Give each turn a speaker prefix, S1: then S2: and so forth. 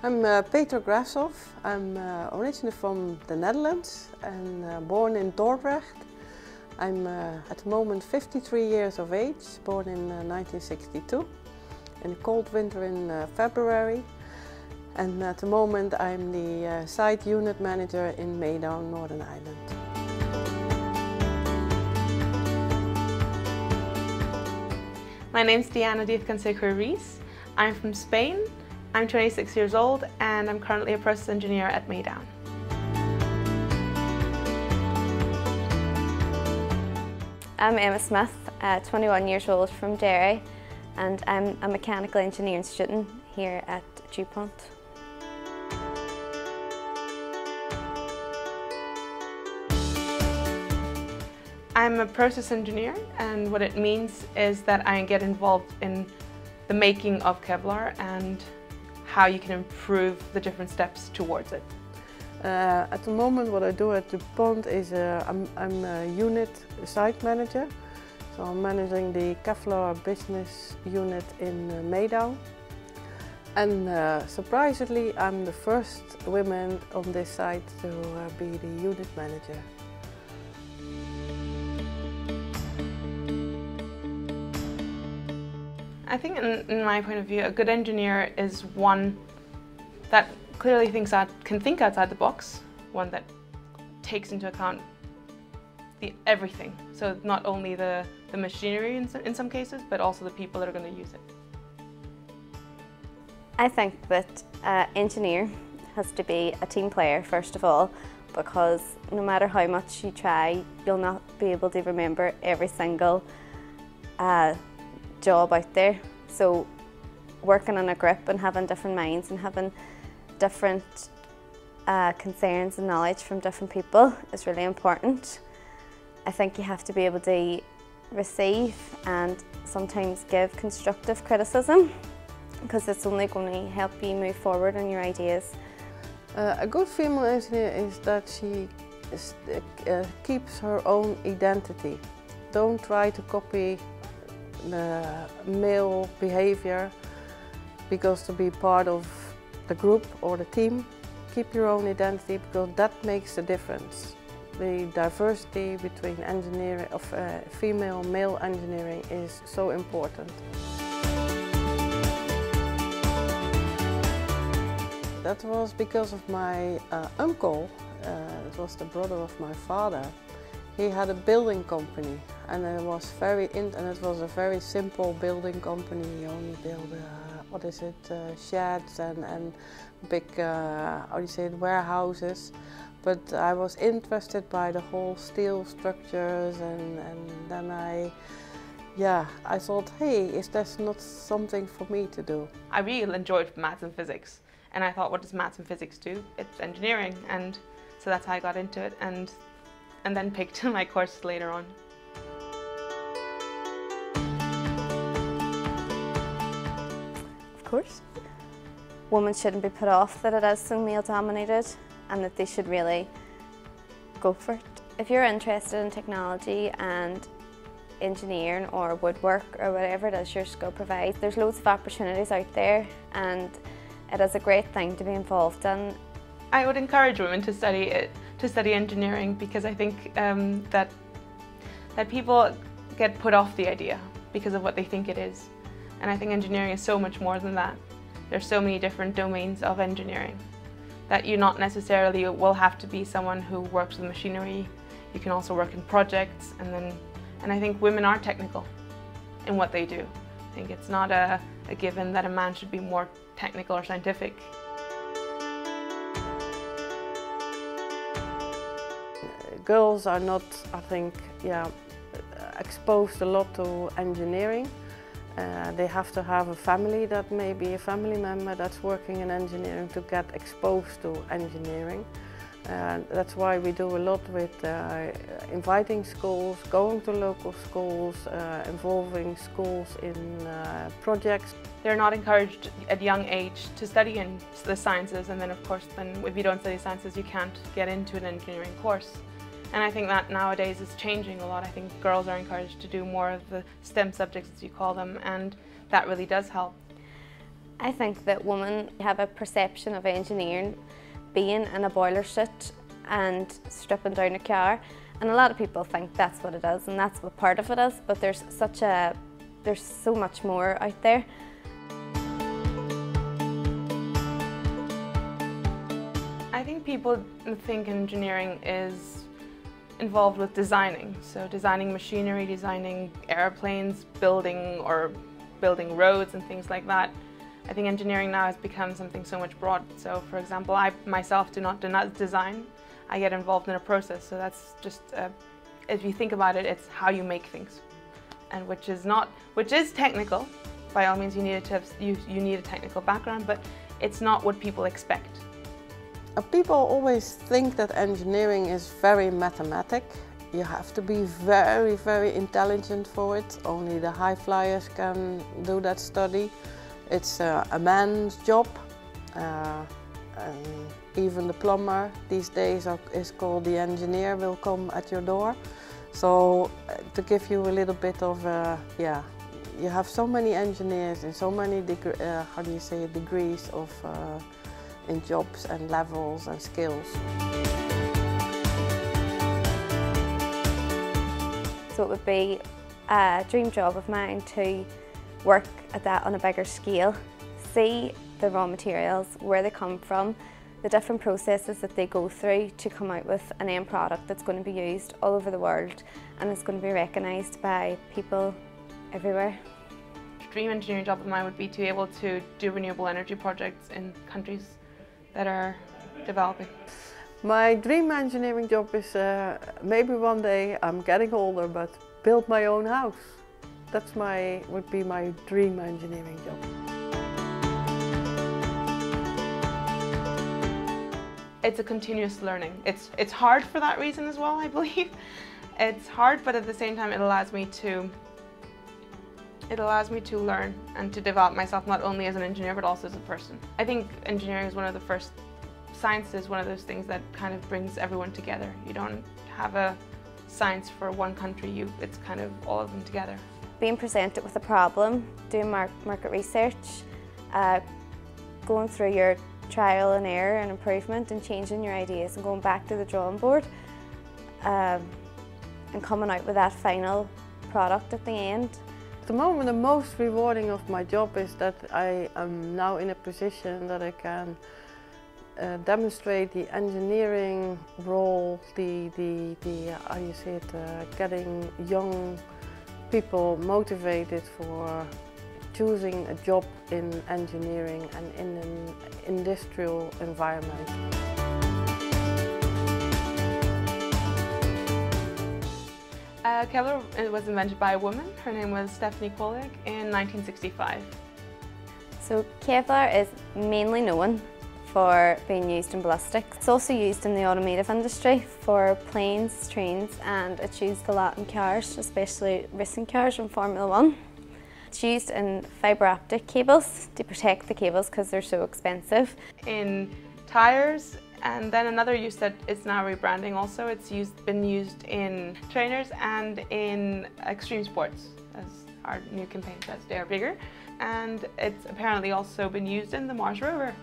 S1: I'm Petra Grashoff. I'm originally from the Netherlands and born in Dordrecht. I'm at the moment 53 years of age, born in 1962, in a cold winter in February. And at the moment I'm the site unit manager in Meadow, Northern Ireland.
S2: My name's Diana Diaz-Canseco-Rees. I'm from Spain. I'm 26 years old and I'm currently a process engineer at Meadow.
S3: I'm Emma Smith, 21 years old from Derry, and I'm a mechanical engineering student here at DuPont.
S2: I'm a process engineer, and what it means is that I get involved in the making of Kevlar and how you can improve the different steps towards it.
S1: At the moment what I do at DuPont is I'm a unit site manager. So I'm managing the Kevlar business unit in Meadow. And surprisingly I'm the first woman on this site to be the unit manager.
S2: I think in my point of view, a good engineer is one that clearly can think outside the box, one that takes into account everything. So not only the machinery in some cases, but also the people that are going to use it.
S3: I think that an engineer has to be a team player first of all, because no matter how much you try, you'll not be able to remember every single job out there. So working in a group and having different minds and having different concerns and knowledge from different people is really important. I think you have to be able to receive and sometimes give constructive criticism, because it's only going to help you move forward on your ideas.
S1: A good female engineer is that she keeps her own identity. Don't try to copy the male behavior, because to be part of the group or the team, keep your own identity, because that makes the difference. The diversity between engineering of female male engineering is so important. That was because of my uncle. It was the brother of my father. He had a building company, and it was a very simple building company. He only built sheds and big warehouses. But I was interested by the whole steel structures, and then I thought, hey, is that not something for me to do?
S2: I really enjoyed maths and physics, and I thought, what does maths and physics do? It's engineering, and so that's how I got into it, and then picked my course later on.
S3: Of course. Women shouldn't be put off that it is so male dominated, and that they should really go for it. If you're interested in technology and engineering or woodwork or whatever it is your skill provides, there's loads of opportunities out there, and it is a great thing to be involved in.
S2: I would encourage women to study engineering, because I think that people get put off the idea because of what they think it is. And I think engineering is so much more than that. There's so many different domains of engineering that you not necessarily will have to be someone who works with machinery. You can also work in projects, and I think women are technical in what they do. I think it's not a given that a man should be more technical or scientific.
S1: Girls are not, I think, exposed a lot to engineering. They have to have a family, that may be a family member that's working in engineering, to get exposed to engineering. That's why we do a lot with inviting schools, going to local schools, involving schools in projects.
S2: They're not encouraged at young age to study in the sciences, and then of course if you don't study sciences you can't get into an engineering course. And I think that nowadays is changing a lot. I think girls are encouraged to do more of the STEM subjects, as you call them, and that really does help.
S3: I think that women have a perception of engineering being in a boiler suit and stripping down a car, and a lot of people think that's what it is and that's what part of it is, but there's so much more out there.
S2: I think people think engineering is involved with designing, so designing machinery, designing airplanes, building roads and things like that. I think engineering now has become something so much broad. So for example, I myself do not design, I get involved in a process, so that's just, if you think about it, it's how you make things, and which is technical. By all means, you need a technical background, but it's not what people expect.
S1: People always think that engineering is very mathematic. You have to be very, very intelligent for it. Only the high flyers can do that study. It's a man's job. And even the plumber these days is called the engineer, will come at your door. So to give you a little bit of, yeah, you have so many engineers and so many degrees of in jobs and levels and skills.
S3: So it would be a dream job of mine to work at that on a bigger scale, see the raw materials, where they come from, the different processes that they go through to come out with an end product that's going to be used all over the world and it's going to be recognised by people everywhere.
S2: Dream engineering job of mine would be to be able to do renewable energy projects in countries that are developing.
S1: My dream engineering job is maybe one day, I'm getting older, but build my own house. That's would be my dream engineering job.
S2: It's a continuous learning. It's hard for that reason as well, I believe. It's hard, but at the same time it allows me to learn and to develop myself not only as an engineer but also as a person. I think engineering is one of the first sciences, one of those things that kind of brings everyone together. You don't have a science for one country, it's kind of all of them together.
S3: Being presented with a problem, doing market research, going through your trial and error and improvement and changing your ideas and going back to the drawing board and coming out with that final product at the end.
S1: At the moment, the most rewarding of my job is that I am now in a position that I can demonstrate the engineering role, how you say it, getting young people motivated for choosing a job in engineering and in an industrial environment.
S2: Kevlar was invented by a woman. Her name was Stephanie Kolleg in 1965.
S3: So Kevlar is mainly known for being used in ballistics. It's also used in the automotive industry for planes, trains, and it's used a lot in cars, especially racing cars and Formula 1. It's used in fibre optic cables to protect the cables because they're so expensive.
S2: In tyres, and then another use that is now rebranding also, it's been used in trainers and in extreme sports, as our new campaign says, they are bigger. And it's apparently also been used in the Mars rover.